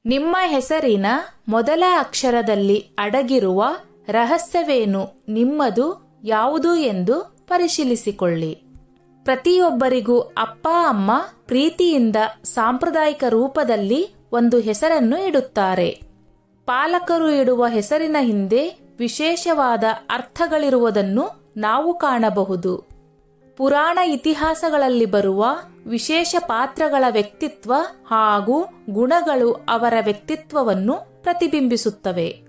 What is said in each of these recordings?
ನಿಮ್ಮ ಹೆಸರಿನ ಮೊದಲ ಅಕ್ಷರದಲ್ಲಿ ಅಡಗಿರುವ ರಹಸ್ಯವೇನು, ನಿಮ್ಮದು ಯಾವುದು ಎಂದು ಪರಿಶೀಲಿಸಿಕೊಳ್ಳಿ. ಪ್ರತಿಯೊಬ್ಬರಿಗೂ ಅಪ್ಪ ಅಮ್ಮ ಪ್ರೀತಿಯಿಂದ ಸಾಂಪ್ರದಾಯಿಕ ರೂಪದಲ್ಲಿ ಒಂದು ಹೆಸರನ್ನು ಇಡುತ್ತಾರೆ. ಪಾಲಕರು ಇಡುವ ಹೆಸರಿನ ಹಿಂದೆ ವಿಶೇಷವಾದ ಅರ್ಥಗಳಿರುವುದನ್ನು ನಾವು ಕಾಣಬಹುದು. ಪುರಾಣ ಇತಿಹಾಸಗಳಲ್ಲಿ ಬರುವ ವಿಶೇಷ ಪಾತ್ರಗಳ ವ್ಯಕ್ತಿತ್ವ ಹಾಗೂ ಗುಣಗಳು ಅವರ ವ್ಯಕ್ತಿತ್ವವನ್ನು ಪ್ರತಿಬಿಂಬಿಸುತ್ತವೆ.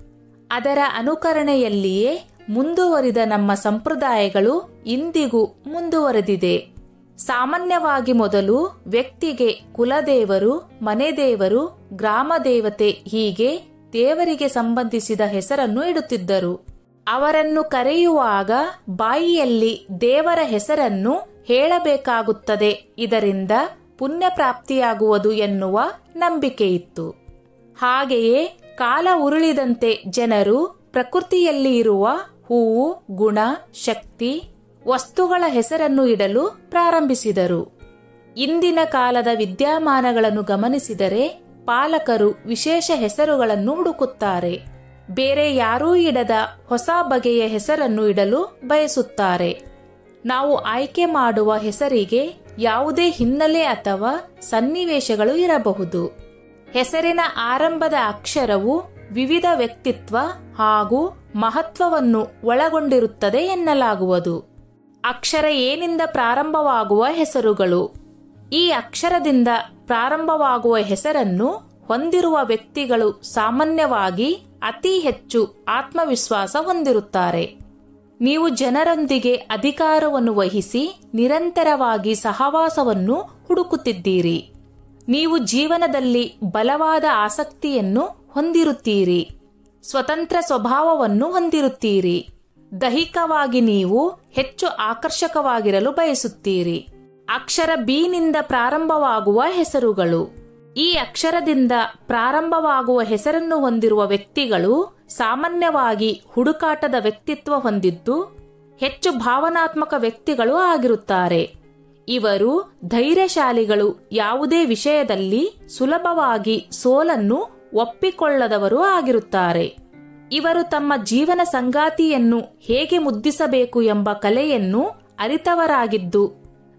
ಅದರ ಅನುಕರಣೆಯಲ್ಲಿಯೇ ಮುಂದುವರಿದ ನಮ್ಮ ಸಂಪ್ರದಾಯಗಳು ಇಂದಿಗೂ ಮುಂದುವರೆದಿದೆ. ಸಾಮಾನ್ಯವಾಗಿ ಮೊದಲು ವ್ಯಕ್ತಿಗೆ ಕುಲದೇವರು, ಮನೆದೇವರು, ಗ್ರಾಮ ದೇವತೆ ಹೀಗೆ ದೇವರಿಗೆ ಸಂಬಂಧಿಸಿದ ಹೆಸರನ್ನು ಇಡುತ್ತಿದ್ದರು. ಅವರನ್ನು ಕರೆಯುವಾಗ ಬಾಯಿಯಲ್ಲಿ ದೇವರ ಹೆಸರನ್ನು ಹೇಳಬೇಕಾಗುತ್ತದೆ. ಇದರಿಂದ ಪುಣ್ಯ ಪ್ರಾಪ್ತಿಯಾಗುವುದು ಎನ್ನುವ ನಂಬಿಕೆಯಿತ್ತು. ಹಾಗೆಯೇ ಕಾಲ ಉರುಳಿದಂತೆ ಜನರು ಪ್ರಕೃತಿಯಲ್ಲಿ ಇರುವ ಹೂವು, ಗುಣ, ಶಕ್ತಿ, ವಸ್ತುಗಳ ಹೆಸರನ್ನು ಇಡಲು ಪ್ರಾರಂಭಿಸಿದರು. ಇಂದಿನ ಕಾಲದ ವಿದ್ಯಮಾನಗಳನ್ನು ಗಮನಿಸಿದರೆ ಪಾಲಕರು ವಿಶೇಷ ಹೆಸರುಗಳನ್ನು ಹುಡುಕುತ್ತಾರೆ. ಬೇರೆ ಯಾರೂ ಇಡದ ಹೊಸ ಬಗೆಯ ಹೆಸರನ್ನು ಇಡಲು ಬಯಸುತ್ತಾರೆ. ನಾವು ಆಯ್ಕೆ ಮಾಡುವ ಹೆಸರಿಗೆ ಯಾವುದೇ ಹಿನ್ನೆಲೆ ಅಥವಾ ಸನ್ನಿವೇಶಗಳು ಇರಬಹುದು. ಹೆಸರಿನ ಆರಂಭದ ಅಕ್ಷರವು ವಿವಿಧ ವ್ಯಕ್ತಿತ್ವ ಹಾಗೂ ಮಹತ್ವವನ್ನು ಒಳಗೊಂಡಿರುತ್ತದೆ ಎನ್ನಲಾಗುವುದು. ಅಕ್ಷರ ಏನಿಂದ ಪ್ರಾರಂಭವಾಗುವ ಹೆಸರುಗಳು. ಈ ಅಕ್ಷರದಿಂದ ಪ್ರಾರಂಭವಾಗುವ ಹೆಸರನ್ನು ಹೊಂದಿರುವ ವ್ಯಕ್ತಿಗಳು ಸಾಮಾನ್ಯವಾಗಿ ಅತಿ ಹೆಚ್ಚು ಆತ್ಮವಿಶ್ವಾಸ ಹೊಂದಿರುತ್ತಾರೆ. ನೀವು ಜನರೊಂದಿಗೆ ಅಧಿಕಾರವನ್ನು ವಹಿಸಿ ನಿರಂತರವಾಗಿ ಸಹವಾಸವನ್ನು ಹುಡುಕುತ್ತಿದ್ದೀರಿ. ನೀವು ಜೀವನದಲ್ಲಿ ಬಲವಾದ ಆಸಕ್ತಿಯನ್ನು ಹೊಂದಿರುತ್ತೀರಿ. ಸ್ವತಂತ್ರ ಸ್ವಭಾವವನ್ನು ಹೊಂದಿರುತ್ತೀರಿ. ದೈಹಿಕವಾಗಿ ನೀವು ಹೆಚ್ಚು ಆಕರ್ಷಕವಾಗಿರಲು ಬಯಸುತ್ತೀರಿ. ಅಕ್ಷರ ಬಿ ನಿಂದ ಪ್ರಾರಂಭವಾಗುವ ಹೆಸರುಗಳು. ಈ ಅಕ್ಷರದಿಂದ ಪ್ರಾರಂಭವಾಗುವ ಹೆಸರನ್ನು ಹೊಂದಿರುವ ವ್ಯಕ್ತಿಗಳು ಸಾಮಾನ್ಯವಾಗಿ ಹುಡುಕಾಟದ ವ್ಯಕ್ತಿತ್ವ ಹೊಂದಿದ್ದು ಹೆಚ್ಚು ಭಾವನಾತ್ಮಕ ವ್ಯಕ್ತಿಗಳು ಆಗಿರುತ್ತಾರೆ. ಇವರು ಧೈರ್ಯಶಾಲಿಗಳು. ಯಾವುದೇ ವಿಷಯದಲ್ಲಿ ಸುಲಭವಾಗಿ ಸೋಲನ್ನು ಒಪ್ಪಿಕೊಳ್ಳದವರು ಆಗಿರುತ್ತಾರೆ. ಇವರು ತಮ್ಮ ಜೀವನ ಸಂಗಾತಿಯನ್ನು ಹೇಗೆ ಮುದ್ದಿಸಬೇಕು ಎಂಬ ಕಲೆಯನ್ನು ಅರಿತವರಾಗಿದ್ದು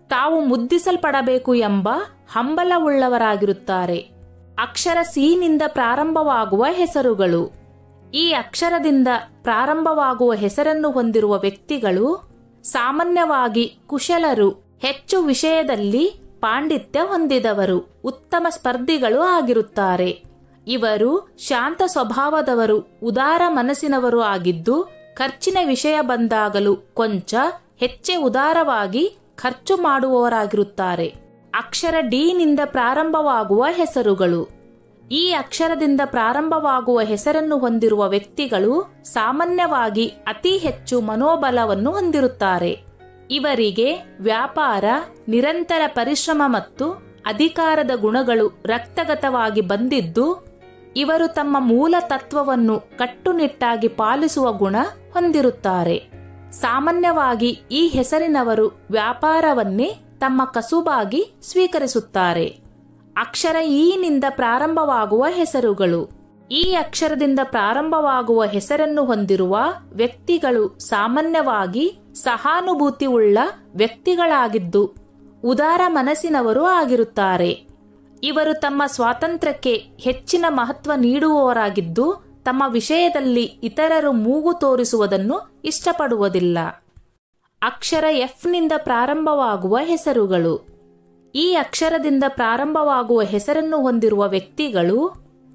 ತಾವು ಮುದ್ದಿಸಲ್ಪಡಬೇಕು ಎಂಬ ಹಂಬಲವುಳ್ಳವರಾಗಿರುತ್ತಾರೆ. ಅಕ್ಷರ ಸಿ ನಿಂದ ಪ್ರಾರಂಭವಾಗುವ ಹೆಸರುಗಳು. ಈ ಅಕ್ಷರದಿಂದ ಪ್ರಾರಂಭವಾಗುವ ಹೆಸರನ್ನು ಹೊಂದಿರುವ ವ್ಯಕ್ತಿಗಳು ಸಾಮಾನ್ಯವಾಗಿ ಕುಶಲರು, ಹೆಚ್ಚು ವಿಷಯದಲ್ಲಿ ಪಾಂಡಿತ್ಯ ಹೊಂದಿದವರು, ಉತ್ತಮ ಸ್ಪರ್ಧಿಗಳು ಆಗಿರುತ್ತಾರೆ. ಇವರು ಶಾಂತ ಸ್ವಭಾವದವರು, ಉದಾರ ಮನಸ್ಸಿನವರು ಆಗಿದ್ದು ಖರ್ಚಿನ ವಿಷಯ ಬಂದಾಗಲೂ ಕೊಂಚ ಹೆಚ್ಚೆ ಉದಾರವಾಗಿ ಖರ್ಚು ಮಾಡುವವರಾಗಿರುತ್ತಾರೆ. ಅಕ್ಷರ ಡಿ ನಿಂದ ಪ್ರಾರಂಭವಾಗುವ ಹೆಸರುಗಳು. ಈ ಅಕ್ಷರದಿಂದ ಪ್ರಾರಂಭವಾಗುವ ಹೆಸರನ್ನು ಹೊಂದಿರುವ ವ್ಯಕ್ತಿಗಳು ಸಾಮಾನ್ಯವಾಗಿ ಅತಿ ಹೆಚ್ಚು ಮನೋಬಲವನ್ನು ಹೊಂದಿರುತ್ತಾರೆ. ಇವರಿಗೆ ವ್ಯಾಪಾರ, ನಿರಂತರ ಪರಿಶ್ರಮ ಮತ್ತು ಅಧಿಕಾರದ ಗುಣಗಳು ರಕ್ತಗತವಾಗಿ ಬಂದಿದ್ದು ಇವರು ತಮ್ಮ ಮೂಲ ತತ್ವವನ್ನು ಕಟ್ಟುನಿಟ್ಟಾಗಿ ಪಾಲಿಸುವ ಗುಣ ಹೊಂದಿರುತ್ತಾರೆ. ಸಾಮಾನ್ಯವಾಗಿ ಈ ಹೆಸರಿನವರು ವ್ಯಾಪಾರವನ್ನೇ ತಮ್ಮ ಕಸುಬಾಗಿ ಸ್ವೀಕರಿಸುತ್ತಾರೆ. ಅಕ್ಷರ ಈ ನಿಂದ ಪ್ರಾರಂಭವಾಗುವ ಹೆಸರುಗಳು. ಈ ಅಕ್ಷರದಿಂದ ಪ್ರಾರಂಭವಾಗುವ ಹೆಸರನ್ನು ಹೊಂದಿರುವ ವ್ಯಕ್ತಿಗಳು ಸಾಮಾನ್ಯವಾಗಿ ಸಹಾನುಭೂತಿ ಉಳ್ಳ ವ್ಯಕ್ತಿಗಳಾಗಿದ್ದು ಉದಾರ ಮನಸ್ಸಿನವರು ಆಗಿರುತ್ತಾರೆ. ಇವರು ತಮ್ಮ ಸ್ವಾತಂತ್ರ್ಯಕ್ಕೆ ಹೆಚ್ಚಿನ ಮಹತ್ವ ನೀಡುವವರಾಗಿದ್ದು ತಮ್ಮ ವಿಷಯದಲ್ಲಿ ಇತರರು ಮೂಗು ತೋರಿಸುವುದನ್ನು ಇಷ್ಟಪಡುವುದಿಲ್ಲ. ಅಕ್ಷರ ಎಫ್ ನಿಂದ ಪ್ರಾರಂಭವಾಗುವ ಹೆಸರುಗಳು. ಈ ಅಕ್ಷರದಿಂದ ಪ್ರಾರಂಭವಾಗುವ ಹೆಸರನ್ನು ಹೊಂದಿರುವ ವ್ಯಕ್ತಿಗಳು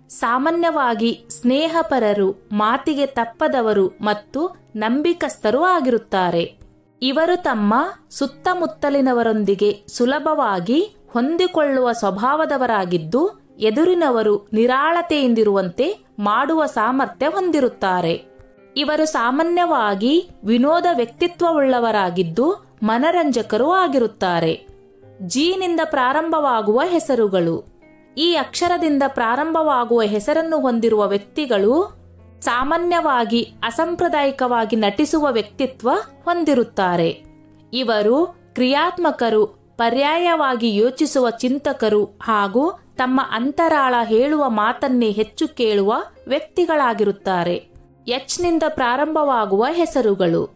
ಸಾಮಾನ್ಯವಾಗಿ ಸ್ನೇಹಪರರು, ಮಾತಿಗೆ ತಪ್ಪದವರು ಮತ್ತು ನಂಬಿಕಸ್ಥರು ಆಗಿರುತ್ತಾರೆ. ಇವರು ತಮ್ಮ ಸುತ್ತಮುತ್ತಲಿನವರೊಂದಿಗೆ ಸುಲಭವಾಗಿ ಹೊಂದಿಕೊಳ್ಳುವ ಸ್ವಭಾವದವರಾಗಿದ್ದು ಎದುರಿನವರು ನಿರಾಳತೆಯಿಂದಿರುವಂತೆ ಮಾಡುವ ಸಾಮರ್ಥ್ಯ ಹೊಂದಿರುತ್ತಾರೆ. ಇವರು ಸಾಮಾನ್ಯವಾಗಿ ವಿನೋದ ವ್ಯಕ್ತಿತ್ವವುಳ್ಳವರಾಗಿದ್ದು ಮನರಂಜಕರು ಆಗಿರುತ್ತಾರೆ. ಜಿ ನಿಂದ ಪ್ರಾರಂಭವಾಗುವ ಹೆಸರುಗಳು. ಈ ಅಕ್ಷರದಿಂದ ಪ್ರಾರಂಭವಾಗುವ ಹೆಸರನ್ನು ಹೊಂದಿರುವ ವ್ಯಕ್ತಿಗಳು ಸಾಮಾನ್ಯವಾಗಿ ಅಸಾಂಪ್ರದಾಯಿಕವಾಗಿ ನಟಿಸುವ ವ್ಯಕ್ತಿತ್ವ ಹೊಂದಿರುತ್ತಾರೆ. ಇವರು ಕ್ರಿಯಾತ್ಮಕರು, ಪರ್ಯಾಯವಾಗಿ ಯೋಚಿಸುವ ಚಿಂತಕರು ಹಾಗೂ ತಮ್ಮ ಅಂತರಾಳ ಹೇಳುವ ಮಾತನ್ನೇ ಹೆಚ್ಚು ಕೇಳುವ ವ್ಯಕ್ತಿಗಳಾಗಿರುತ್ತಾರೆ. ಎಚ್ನಿಂದ ಪ್ರಾರಂಭವಾಗುವ ಹೆಸರುಗಳು.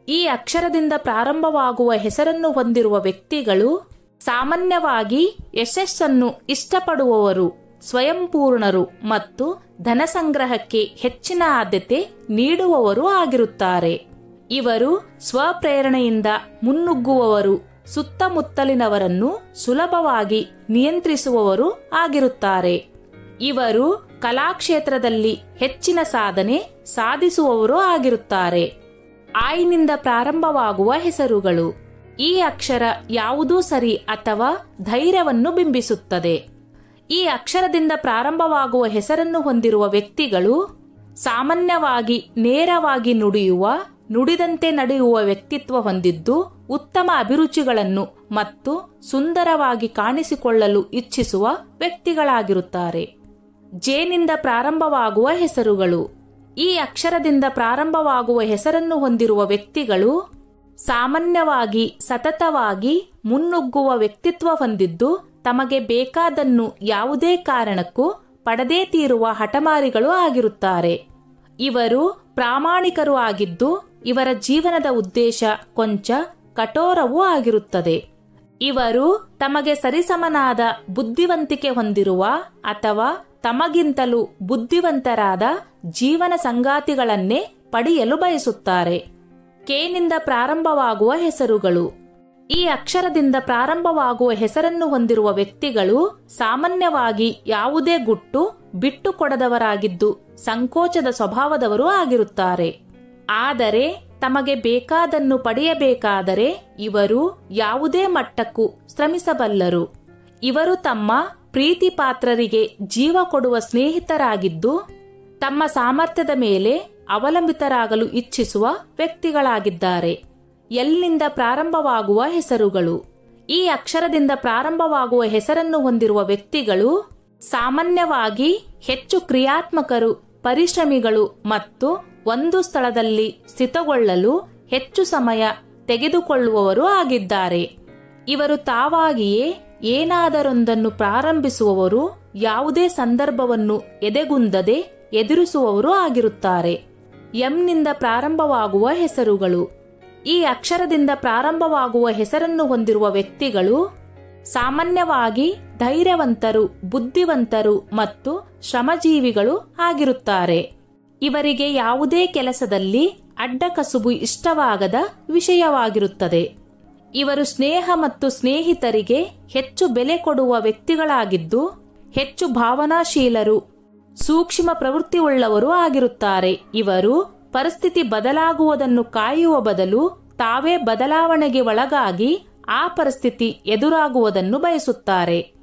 ಈ ಅಕ್ಷರದಿಂದ ಪ್ರಾರಂಭವಾಗುವ ಹೆಸರನ್ನು ಹೊಂದಿರುವ ವ್ಯಕ್ತಿಗಳು ಸಾಮಾನ್ಯವಾಗಿ ಯಶಸ್ಸನ್ನು ಇಷ್ಟಪಡುವವರು, ಸ್ವಯಂಪೂರ್ಣರು ಮತ್ತು ಧನ ಸಂಗ್ರಹಕ್ಕೆ ಹೆಚ್ಚಿನ ಆದ್ಯತೆ ನೀಡುವವರು ಆಗಿರುತ್ತಾರೆ. ಇವರು ಸ್ವಪ್ರೇರಣೆಯಿಂದ ಮುನ್ನುಗ್ಗುವವರು, ಸುತ್ತಮುತ್ತಲಿನವರನ್ನು ಸುಲಭವಾಗಿ ನಿಯಂತ್ರಿಸುವವರು ಆಗಿರುತ್ತಾರೆ. ಇವರು ಕಲಾಕ್ಷೇತ್ರದಲ್ಲಿ ಹೆಚ್ಚಿನ ಸಾಧನೆ ಸಾಧಿಸುವವರು ಆಗಿರುತ್ತಾರೆ. ಆಯ್ನಿಂದ ಪ್ರಾರಂಭವಾಗುವ ಹೆಸರುಗಳು. ಈ ಅಕ್ಷರ ಯಾವುದೂ ಸರಿ ಅಥವಾ ಧೈರ್ಯವನ್ನು ಬಿಂಬಿಸುತ್ತದೆ. ಈ ಅಕ್ಷರದಿಂದ ಪ್ರಾರಂಭವಾಗುವ ಹೆಸರನ್ನು ಹೊಂದಿರುವ ವ್ಯಕ್ತಿಗಳು ಸಾಮಾನ್ಯವಾಗಿ ನೇರವಾಗಿ ನುಡಿಯುವ, ನುಡಿದಂತೆ ನಡೆಯುವ ವ್ಯಕ್ತಿತ್ವ ಹೊಂದಿದ್ದು, ಉತ್ತಮ ಅಭಿರುಚಿಗಳನ್ನು ಮತ್ತು ಸುಂದರವಾಗಿ ಕಾಣಿಸಿಕೊಳ್ಳಲು ಇಚ್ಛಿಸುವ ವ್ಯಕ್ತಿಗಳಾಗಿರುತ್ತಾರೆ. ಜೇನಿಂದ ಪ್ರಾರಂಭವಾಗುವ ಹೆಸರುಗಳು. ಈ ಅಕ್ಷರದಿಂದ ಪ್ರಾರಂಭವಾಗುವ ಹೆಸರನ್ನು ಹೊಂದಿರುವ ವ್ಯಕ್ತಿಗಳು ಸಾಮಾನ್ಯವಾಗಿ ಸತತವಾಗಿ ಮುನ್ನುಗ್ಗುವ ವ್ಯಕ್ತಿತ್ವ ಹೊಂದಿದ್ದು, ತಮಗೆ ಬೇಕಾದನ್ನು ಯಾವುದೇ ಕಾರಣಕ್ಕೂ ಪಡೆದೇ ತೀರುವ ಹಠಮಾರಿಗಳು ಆಗಿರುತ್ತಾರೆ. ಇವರು ಪ್ರಾಮಾಣಿಕರು ಆಗಿದ್ದು, ಇವರ ಜೀವನದ ಉದ್ದೇಶ ಕೊಂಚ ಕಠೋರವೂ ಆಗಿರುತ್ತದೆ. ಇವರು ತಮಗೆ ಸರಿಸಮನಾದ ಬುದ್ಧಿವಂತಿಕೆ ಹೊಂದಿರುವ ಅಥವಾ ತಮಗಿಂತಲೂ ಬುದ್ಧಿವಂತರಾದ ಜೀವನ ಸಂಗಾತಿಗಳನ್ನೇ ಪಡೆಯಲು ಬಯಸುತ್ತಾರೆ. ಕೆನಿಂದ ಪ್ರಾರಂಭವಾಗುವ ಹೆಸರುಗಳು. ಈ ಅಕ್ಷರದಿಂದ ಪ್ರಾರಂಭವಾಗುವ ಹೆಸರನ್ನು ಹೊಂದಿರುವ ವ್ಯಕ್ತಿಗಳು ಸಾಮಾನ್ಯವಾಗಿ ಯಾವುದೇ ಗುಟ್ಟು ಬಿಟ್ಟುಕೊಡದವರಾಗಿದ್ದು, ಸಂಕೋಚದ ಸ್ವಭಾವದವರು ಆಗಿರುತ್ತಾರೆ. ಆದರೆ ತಮಗೆ ಬೇಕಾದನ್ನು ಪಡೆಯಬೇಕಾದರೆ ಇವರು ಯಾವುದೇ ಮಟ್ಟಕ್ಕೂ ಶ್ರಮಿಸಬಲ್ಲರು. ಇವರು ತಮ್ಮ ಪ್ರೀತಿ ಪಾತ್ರರಿಗೆ ಜೀವ ಕೊಡುವ ಸ್ನೇಹಿತರಾಗಿದ್ದು, ತಮ್ಮ ಸಾಮರ್ಥ್ಯದ ಮೇಲೆ ಅವಲಂಬಿತರಾಗಲು ಇಚ್ಛಿಸುವ ವ್ಯಕ್ತಿಗಳಾಗಿದ್ದಾರೆ. ಎಲ್ನಿಂದ ಪ್ರಾರಂಭವಾಗುವ ಹೆಸರುಗಳು. ಈ ಅಕ್ಷರದಿಂದ ಪ್ರಾರಂಭವಾಗುವ ಹೆಸರನ್ನು ಹೊಂದಿರುವ ವ್ಯಕ್ತಿಗಳು ಸಾಮಾನ್ಯವಾಗಿ ಹೆಚ್ಚು ಕ್ರಿಯಾತ್ಮಕರು, ಪರಿಶ್ರಮಿಗಳು ಮತ್ತು ಒಂದು ಸ್ಥಳದಲ್ಲಿ ಸ್ಥಿತಗೊಳ್ಳಲು ಹೆಚ್ಚು ಸಮಯ ತೆಗೆದುಕೊಳ್ಳುವವರು ಆಗಿದ್ದಾರೆ. ಇವರು ತಾವಾಗಿಯೇ ಏನಾದರೊಂದನ್ನು ಪ್ರಾರಂಭಿಸುವವರು, ಯಾವುದೇ ಸಂದರ್ಭವನ್ನು ಎದೆಗುಂದದೆ ಎದುರಿಸುವವರು ಆಗಿರುತ್ತಾರೆ. ಎಂನಿಂದ ಪ್ರಾರಂಭವಾಗುವ ಹೆಸರುಗಳು. ಈ ಅಕ್ಷರದಿಂದ ಪ್ರಾರಂಭವಾಗುವ ಹೆಸರನ್ನು ಹೊಂದಿರುವ ವ್ಯಕ್ತಿಗಳು ಸಾಮಾನ್ಯವಾಗಿ ಧೈರ್ಯವಂತರು, ಬುದ್ಧಿವಂತರು ಮತ್ತು ಶ್ರಮಜೀವಿಗಳು ಆಗಿರುತ್ತಾರೆ. ಇವರಿಗೆ ಯಾವುದೇ ಕೆಲಸದಲ್ಲಿ ಅಡ್ಡಕಸುಬು ಇಷ್ಟವಾಗದ ವಿಷಯವಾಗಿರುತ್ತದೆ. ಇವರು ಸ್ನೇಹ ಮತ್ತು ಸ್ನೇಹಿತರಿಗೆ ಹೆಚ್ಚು ಬೆಲೆ ಕೊಡುವ ವ್ಯಕ್ತಿಗಳಾಗಿದ್ದು, ಹೆಚ್ಚು ಭಾವನಾಶೀಲರು, ಸೂಕ್ಷ್ಮ ಪ್ರವೃತ್ತಿಯುಳ್ಳವರು ಆಗಿರುತ್ತಾರೆ. ಇವರು ಪರಿಸ್ಥಿತಿ ಬದಲಾಗುವುದನ್ನು ಕಾಯುವ ಬದಲು ತಾವೇ ಬದಲಾವಣೆಗೆ ಒಳಗಾಗಿ ಆ ಪರಿಸ್ಥಿತಿ ಎದುರಾಗುವುದನ್ನು ಬಯಸುತ್ತಾರೆ.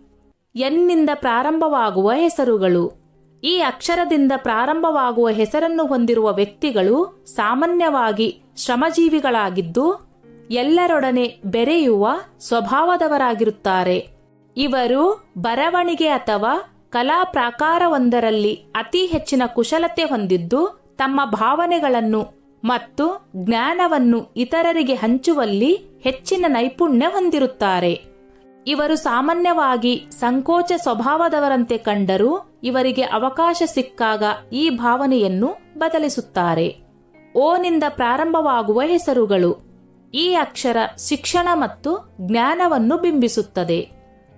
ಎನ್ನಿಂದ ಪ್ರಾರಂಭವಾಗುವ ಹೆಸರುಗಳು. ಈ ಅಕ್ಷರದಿಂದ ಪ್ರಾರಂಭವಾಗುವ ಹೆಸರನ್ನು ಹೊಂದಿರುವ ವ್ಯಕ್ತಿಗಳು ಸಾಮಾನ್ಯವಾಗಿ ಶ್ರಮಜೀವಿಗಳಾಗಿದ್ದು, ಎಲ್ಲರೊಡನೆ ಬೆರೆಯುವ ಸ್ವಭಾವದವರಾಗಿರುತ್ತಾರೆ. ಇವರು ಬರವಣಿಗೆ ಅಥವಾ ಕಲಾ ಪ್ರಾಕಾರವೊಂದರಲ್ಲಿ ಅತಿ ಹೆಚ್ಚಿನ ಕುಶಲತೆ ಹೊಂದಿದ್ದು, ತಮ್ಮ ಭಾವನೆಗಳನ್ನು ಮತ್ತು ಜ್ಞಾನವನ್ನು ಇತರರಿಗೆ ಹಂಚುವಲ್ಲಿ ಹೆಚ್ಚಿನ ನೈಪುಣ್ಯ ಹೊಂದಿರುತ್ತಾರೆ. ಇವರು ಸಾಮಾನ್ಯವಾಗಿ ಸಂಕೋಚ ಸ್ವಭಾವದವರಂತೆ ಕಂಡರೂ, ಇವರಿಗೆ ಅವಕಾಶ ಸಿಕ್ಕಾಗ ಈ ಭಾವನೆಯನ್ನು ಬದಲಿಸುತ್ತಾರೆ. ಓನಿಂದ ಪ್ರಾರಂಭವಾಗುವ ಹೆಸರುಗಳು. ಈ ಅಕ್ಷರ ಶಿಕ್ಷಣ ಮತ್ತು ಜ್ಞಾನವನ್ನು ಬಿಂಬಿಸುತ್ತದೆ.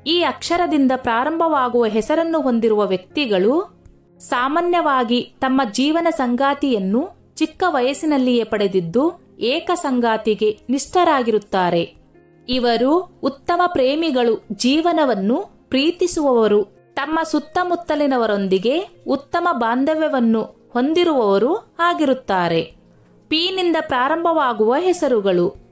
ಈ ಅಕ್ಷರದಿಂದ ಪ್ರಾರಂಭವಾಗುವ ಹೆಸರನ್ನು ಹೊಂದಿರುವ ವ್ಯಕ್ತಿಗಳು ಸಾಮಾನ್ಯವಾಗಿ ತಮ್ಮ ಜೀವನ ಸಂಗಾತಿಯನ್ನು ಚಿಕ್ಕ ವಯಸ್ಸಿನಲ್ಲಿಯೇ ಪಡೆದಿದ್ದು, ಏಕ ಸಂಗಾತಿಗೆ ನಿಷ್ಠರಾಗಿರುತ್ತಾರೆ. ಇವರು ಉತ್ತಮ ಪ್ರೇಮಿಗಳು, ಜೀವನವನ್ನು ಪ್ರೀತಿಸುವವರು, ತಮ್ಮ ಸುತ್ತಮುತ್ತಲಿನವರೊಂದಿಗೆ ಉತ್ತಮ ಬಾಂಧವ್ಯವನ್ನು ಹೊಂದಿರುವವರು ಆಗಿರುತ್ತಾರೆ. ಪಿನಿಂದ ಪ್ರಾರಂಭವಾಗುವ ಹೆಸರುಗಳು.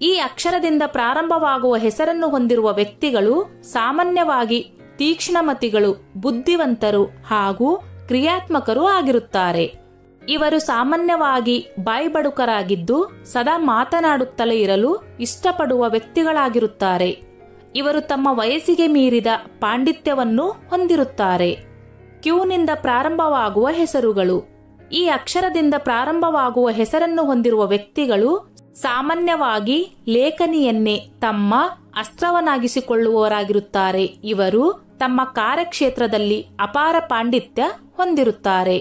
ಈ ಅಕ್ಷರದಿಂದ ಪ್ರಾರಂಭವಾಗುವ ಹೆಸರನ್ನು ಹೊಂದಿರುವ ವ್ಯಕ್ತಿಗಳು ಸಾಮಾನ್ಯವಾಗಿ ತೀಕ್ಷ್ಣಮತಿಗಳು, ಬುದ್ಧಿವಂತರು ಹಾಗೂ ಕ್ರಿಯಾತ್ಮಕರು ಆಗಿರುತ್ತಾರೆ. ಇವರು ಸಾಮಾನ್ಯವಾಗಿ ಬಾಯ್ಬಡುಕರಾಗಿದ್ದು, ಸದಾ ಮಾತನಾಡುತ್ತಲೇ ಇರಲು ಇಷ್ಟಪಡುವ ವ್ಯಕ್ತಿಗಳಾಗಿರುತ್ತಾರೆ. ಇವರು ತಮ್ಮ ವಯಸ್ಸಿಗೆ ಮೀರಿದ ಪಾಂಡಿತ್ಯವನ್ನು ಹೊಂದಿರುತ್ತಾರೆ. ಕ್ಯೂನಿಂದ ಪ್ರಾರಂಭವಾಗುವ ಹೆಸರುಗಳು. ಈ ಅಕ್ಷರದಿಂದ ಪ್ರಾರಂಭವಾಗುವ ಹೆಸರನ್ನು ಹೊಂದಿರುವ ವ್ಯಕ್ತಿಗಳು ಸಾಮಾನ್ಯವಾಗಿ ಲೇಖನಿಯನ್ನೇ ತಮ್ಮ ಅಸ್ತ್ರವನ್ನಾಗಿಸಿಕೊಳ್ಳುವವರಾಗಿರುತ್ತಾರೆ. ಇವರು ತಮ್ಮ ಕಾರ್ಯಕ್ಷೇತ್ರದಲ್ಲಿ ಅಪಾರ ಪಾಂಡಿತ್ಯ ಹೊಂದಿರುತ್ತಾರೆ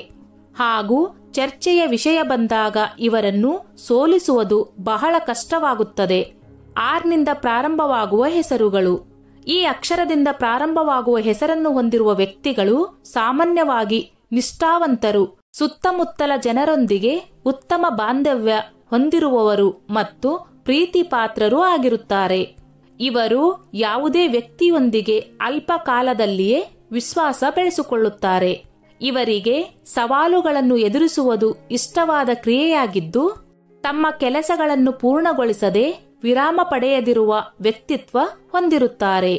ಹಾಗೂ ಚರ್ಚೆಯ ವಿಷಯ ಬಂದಾಗ ಇವರನ್ನು ಸೋಲಿಸುವುದು ಬಹಳ ಕಷ್ಟವಾಗುತ್ತದೆ. ಆರ್ನಿಂದ ಪ್ರಾರಂಭವಾಗುವ ಹೆಸರುಗಳು. ಈ ಅಕ್ಷರದಿಂದ ಪ್ರಾರಂಭವಾಗುವ ಹೆಸರನ್ನು ಹೊಂದಿರುವ ವ್ಯಕ್ತಿಗಳು ಸಾಮಾನ್ಯವಾಗಿ ನಿಷ್ಠಾವಂತರು, ಸುತ್ತಮುತ್ತಲ ಜನರೊಂದಿಗೆ ಉತ್ತಮ ಬಾಂಧವ್ಯ ಹೊಂದಿರುವವರು ಮತ್ತು ಪ್ರೀತಿ ಪಾತ್ರರೂ ಆಗಿರುತ್ತಾರೆ. ಇವರು ಯಾವುದೇ ವ್ಯಕ್ತಿಯೊಂದಿಗೆ ಅಲ್ಪ ಕಾಲದಲ್ಲಿಯೇ ವಿಶ್ವಾಸ ಬೆಳೆಸಿಕೊಳ್ಳುತ್ತಾರೆ. ಇವರಿಗೆ ಸವಾಲುಗಳನ್ನು ಎದುರಿಸುವುದು ಇಷ್ಟವಾದ ಕ್ರಿಯೆಯಾಗಿದ್ದು, ತಮ್ಮ ಕೆಲಸಗಳನ್ನು ಪೂರ್ಣಗೊಳಿಸದೆ ವಿರಾಮ ಪಡೆಯದಿರುವ ವ್ಯಕ್ತಿತ್ವ ಹೊಂದಿರುತ್ತಾರೆ.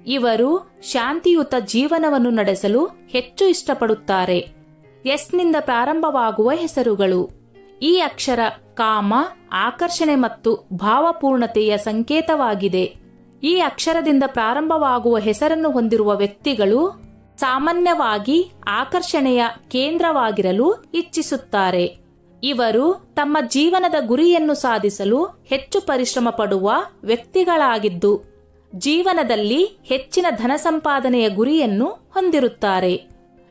ಇವರು ಶಾಂತಿಯುತ ಜೀವನವನ್ನು ನಡೆಸಲು ಹೆಚ್ಚು ಇಷ್ಟಪಡುತ್ತಾರೆ. ಎಸ್ನಿಂದ ಪ್ರಾರಂಭವಾಗುವ ಹೆಸರುಗಳು. ಈ ಅಕ್ಷರ ಕಾಮ, ಆಕರ್ಷಣೆ ಮತ್ತು ಭಾವಪೂರ್ಣತೆಯ ಸಂಕೇತವಾಗಿದೆ. ಈ ಅಕ್ಷರದಿಂದ ಪ್ರಾರಂಭವಾಗುವ ಹೆಸರನ್ನು ಹೊಂದಿರುವ ವ್ಯಕ್ತಿಗಳು ಸಾಮಾನ್ಯವಾಗಿ ಆಕರ್ಷಣೆಯ ಕೇಂದ್ರವಾಗಿರಲು ಇಚ್ಛಿಸುತ್ತಾರೆ. ಇವರು ತಮ್ಮ ಜೀವನದ ಗುರಿಯನ್ನು ಸಾಧಿಸಲು ಹೆಚ್ಚು ಪರಿಶ್ರಮ ಪಡುವ ವ್ಯಕ್ತಿಗಳಾಗಿದ್ದು, ಜೀವನದಲ್ಲಿ ಹೆಚ್ಚಿನ ಧನ ಸಂಪಾದನೆಯ ಗುರಿಯನ್ನು ಹೊಂದಿರುತ್ತಾರೆ.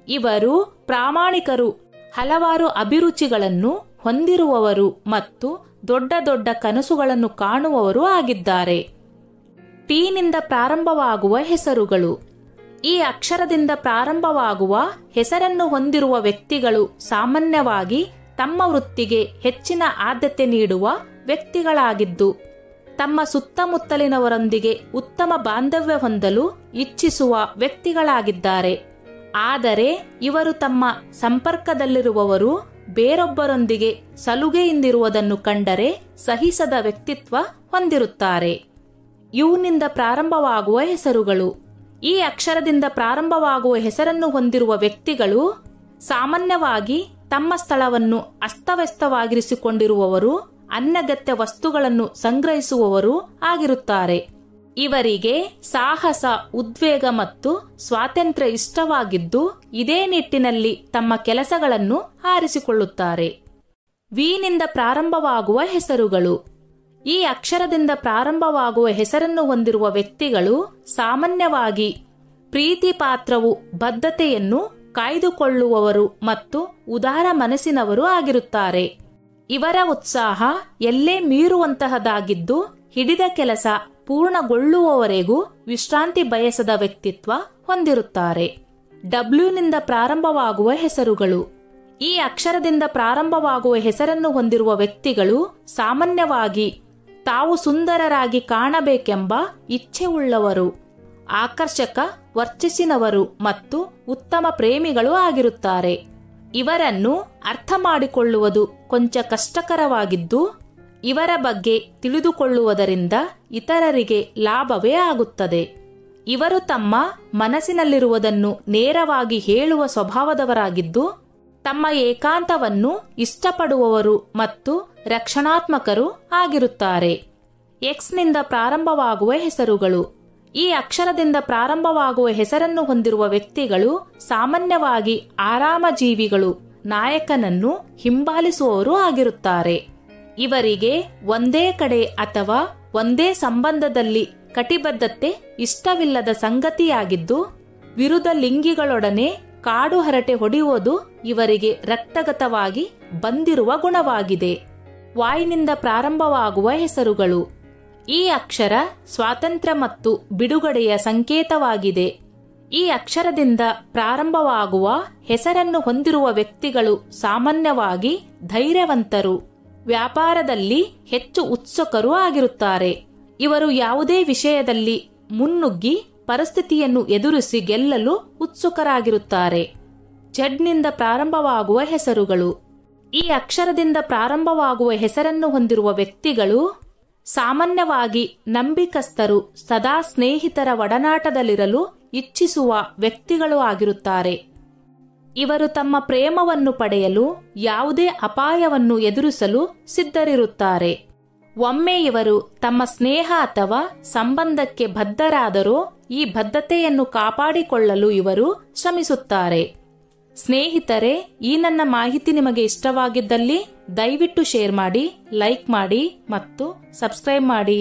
ಇವರು ಪ್ರಾಮಾಣಿಕರು, ಹಲವಾರು ಅಭಿರುಚಿಗಳನ್ನು ಹೊಂದಿರುವವರು ಮತ್ತು ದೊಡ್ಡ ದೊಡ್ಡ ಕನಸುಗಳನ್ನು ಕಾಣುವವರು ಆಗಿದ್ದಾರೆ. ಟಿನಿಂದ ಪ್ರಾರಂಭವಾಗುವ ಹೆಸರುಗಳು. ಈ ಅಕ್ಷರದಿಂದ ಪ್ರಾರಂಭವಾಗುವ ಹೆಸರನ್ನು ಹೊಂದಿರುವ ವ್ಯಕ್ತಿಗಳು ಸಾಮಾನ್ಯವಾಗಿ ತಮ್ಮ ವೃತ್ತಿಗೆ ಹೆಚ್ಚಿನ ಆದ್ಯತೆ ನೀಡುವ ವ್ಯಕ್ತಿಗಳಾಗಿದ್ದು, ತಮ್ಮ ಸುತ್ತಮುತ್ತಲಿನವರೊಂದಿಗೆ ಉತ್ತಮ ಬಾಂಧವ್ಯ ಹೊಂದಲು ಇಚ್ಛಿಸುವ ವ್ಯಕ್ತಿಗಳಾಗಿದ್ದಾರೆ. ಆದರೆ ಇವರು ತಮ್ಮ ಸಂಪರ್ಕದಲ್ಲಿರುವವರು ಬೇರೊಬ್ಬರೊಂದಿಗೆ ಸಲುಗೆಯಿಂದಿರುವುದನ್ನು ಕಂಡರೆ ಸಹಿಸದ ವ್ಯಕ್ತಿತ್ವ ಹೊಂದಿರುತ್ತಾರೆ. ಯುನಿಂದ ಪ್ರಾರಂಭವಾಗುವ ಹೆಸರುಗಳು. ಈ ಅಕ್ಷರದಿಂದ ಪ್ರಾರಂಭವಾಗುವ ಹೆಸರನ್ನು ಹೊಂದಿರುವ ವ್ಯಕ್ತಿಗಳು ಸಾಮಾನ್ಯವಾಗಿ ತಮ್ಮ ಸ್ಥಳವನ್ನು ಅಸ್ತವ್ಯಸ್ತವಾಗಿರಿಸಿಕೊಂಡಿರುವವರು, ಅನಗತ್ಯ ವಸ್ತುಗಳನ್ನು ಸಂಗ್ರಹಿಸುವವರು ಆಗಿರುತ್ತಾರೆ. ಇವರಿಗೆ ಸಾಹಸ, ಉದ್ವೇಗ ಮತ್ತು ಸ್ವಾತಂತ್ರ್ಯ ಇಷ್ಟವಾಗಿದ್ದು, ಇದೇ ನಿಟ್ಟಿನಲ್ಲಿ ತಮ್ಮ ಕೆಲಸಗಳನ್ನು ಆರಿಸಿಕೊಳ್ಳುತ್ತಾರೆ. ವಿನಿಂದ ಪ್ರಾರಂಭವಾಗುವ ಹೆಸರುಗಳು. ಈ ಅಕ್ಷರದಿಂದ ಪ್ರಾರಂಭವಾಗುವ ಹೆಸರನ್ನು ಹೊಂದಿರುವ ವ್ಯಕ್ತಿಗಳು ಸಾಮಾನ್ಯವಾಗಿ ಪ್ರೀತಿ ಪಾತ್ರವು, ಬದ್ಧತೆಯನ್ನು ಕಾಯ್ದುಕೊಳ್ಳುವವರು ಮತ್ತು ಉದಾರ ಮನಸ್ಸಿನವರು ಆಗಿರುತ್ತಾರೆ. ಇವರ ಉತ್ಸಾಹ ಎಲ್ಲೇ ಮೀರುವಂತಹದ್ದಾಗಿದ್ದು, ಹಿಡಿದ ಕೆಲಸ ಪೂರ್ಣಗೊಳ್ಳುವವರೆಗೂ ವಿಶ್ರಾಂತಿ ಬಯಸದ ವ್ಯಕ್ತಿತ್ವ ಹೊಂದಿರುತ್ತಾರೆ. ಡಬ್ಲ್ಯೂನಿಂದ ಪ್ರಾರಂಭವಾಗುವ ಹೆಸರುಗಳು. ಈ ಅಕ್ಷರದಿಂದ ಪ್ರಾರಂಭವಾಗುವ ಹೆಸರನ್ನು ಹೊಂದಿರುವ ವ್ಯಕ್ತಿಗಳು ಸಾಮಾನ್ಯವಾಗಿ ತಾವು ಸುಂದರರಾಗಿ ಕಾಣಬೇಕೆಂಬ ಇಚ್ಛೆ ಉಳ್ಳವರು, ಆಕರ್ಷಕ ವರ್ಚಸ್ಸಿನವರು ಮತ್ತು ಉತ್ತಮ ಪ್ರೇಮಿಗಳು ಆಗಿರುತ್ತಾರೆ. ಇವರನ್ನು ಅರ್ಥ ಮಾಡಿಕೊಳ್ಳುವುದು ಕೊಂಚ ಕಷ್ಟಕರವಾಗಿದ್ದು, ಇವರ ಬಗ್ಗೆ ತಿಳಿದುಕೊಳ್ಳುವುದರಿಂದ ಇತರರಿಗೆ ಲಾಭವೇ ಆಗುತ್ತದೆ. ಇವರು ತಮ್ಮ ಮನಸ್ಸಿನಲ್ಲಿರುವುದನ್ನು ನೇರವಾಗಿ ಹೇಳುವ ಸ್ವಭಾವದವರಾಗಿದ್ದು, ತಮ್ಮ ಏಕಾಂತವನ್ನು ಇಷ್ಟಪಡುವವರು ಮತ್ತು ರಕ್ಷಣಾತ್ಮಕರು ಆಗಿರುತ್ತಾರೆ. ಎಕ್ಸ್ನಿಂದ ಪ್ರಾರಂಭವಾಗುವ ಹೆಸರುಗಳು. ಈ ಅಕ್ಷರದಿಂದ ಪ್ರಾರಂಭವಾಗುವ ಹೆಸರನ್ನು ಹೊಂದಿರುವ ವ್ಯಕ್ತಿಗಳು ಸಾಮಾನ್ಯವಾಗಿ ಆರಾಮಜೀವಿಗಳು, ನಾಯಕನನ್ನು ಹಿಂಬಾಲಿಸುವವರು ಆಗಿರುತ್ತಾರೆ. ಇವರಿಗೆ ಒಂದೇ ಕಡೆ ಅಥವಾ ಒಂದೇ ಸಂಬಂಧದಲ್ಲಿ ಕಟಿಬದ್ಧತೆ ಇಷ್ಟವಿಲ್ಲದ ಸಂಗತಿಯಾಗಿದ್ದು, ವಿರುದ್ಧ ಲಿಂಗಿಗಳೊಡನೆ ಕಾಡು ಹರಟೆ ಹೊಡೆಯುವುದು ಇವರಿಗೆ ರಕ್ತಗತವಾಗಿ ಬಂದಿರುವ ಗುಣವಾಗಿದೆ. ವಾಯ್ನಿಂದ ಪ್ರಾರಂಭವಾಗುವ ಹೆಸರುಗಳು. ಈ ಅಕ್ಷರ ಸ್ವಾತಂತ್ರ್ಯ ಮತ್ತು ಬಿಡುಗಡೆಯ ಸಂಕೇತವಾಗಿದೆ. ಈ ಅಕ್ಷರದಿಂದ ಪ್ರಾರಂಭವಾಗುವ ಹೆಸರನ್ನು ಹೊಂದಿರುವ ವ್ಯಕ್ತಿಗಳು ಸಾಮಾನ್ಯವಾಗಿ ಧೈರ್ಯವಂತರು, ವ್ಯಾಪಾರದಲ್ಲಿ ಹೆಚ್ಚು ಉತ್ಸುಕರು ಆಗಿರುತ್ತಾರೆ. ಇವರು ಯಾವುದೇ ವಿಷಯದಲ್ಲಿ ಮುನ್ನುಗ್ಗಿ ಪರಿಸ್ಥಿತಿಯನ್ನು ಎದುರಿಸಿ ಗೆಲ್ಲಲು ಉತ್ಸುಕರಾಗಿರುತ್ತಾರೆ. ಝಡ್ನಿಂದ ಪ್ರಾರಂಭವಾಗುವ ಹೆಸರುಗಳು. ಈ ಅಕ್ಷರದಿಂದ ಪ್ರಾರಂಭವಾಗುವ ಹೆಸರನ್ನು ಹೊಂದಿರುವ ವ್ಯಕ್ತಿಗಳು ಸಾಮಾನ್ಯವಾಗಿ ನಂಬಿಕಸ್ಥರು, ಸದಾ ಸ್ನೇಹಿತರ ಒಡನಾಟದಲ್ಲಿರಲು ಇಚ್ಛಿಸುವ ವ್ಯಕ್ತಿಗಳು ಆಗಿರುತ್ತಾರೆ. ಇವರು ತಮ್ಮ ಪ್ರೇಮವನ್ನು ಪಡೆಯಲು ಯಾವುದೇ ಅಪಾಯವನ್ನು ಎದುರಿಸಲು ಸಿದ್ಧರಿರುತ್ತಾರೆ. ಒಮ್ಮೆ ಇವರು ತಮ್ಮ ಸ್ನೇಹ ಅಥವಾ ಸಂಬಂಧಕ್ಕೆ ಬದ್ಧರಾದರೂ ಈ ಬದ್ಧತೆಯನ್ನು ಕಾಪಾಡಿಕೊಳ್ಳಲು ಇವರು ಶ್ರಮಿಸುತ್ತಾರೆ. ಸ್ನೇಹಿತರೆ, ಈ ನನ್ನ ಮಾಹಿತಿ ನಿಮಗೆ ಇಷ್ಟವಾಗಿದ್ದಲ್ಲಿ ದಯವಿಟ್ಟು ಶೇರ್ ಮಾಡಿ, ಲೈಕ್ ಮಾಡಿ ಮತ್ತು ಸಬ್ಸ್ಕ್ರೈಬ್ ಮಾಡಿ.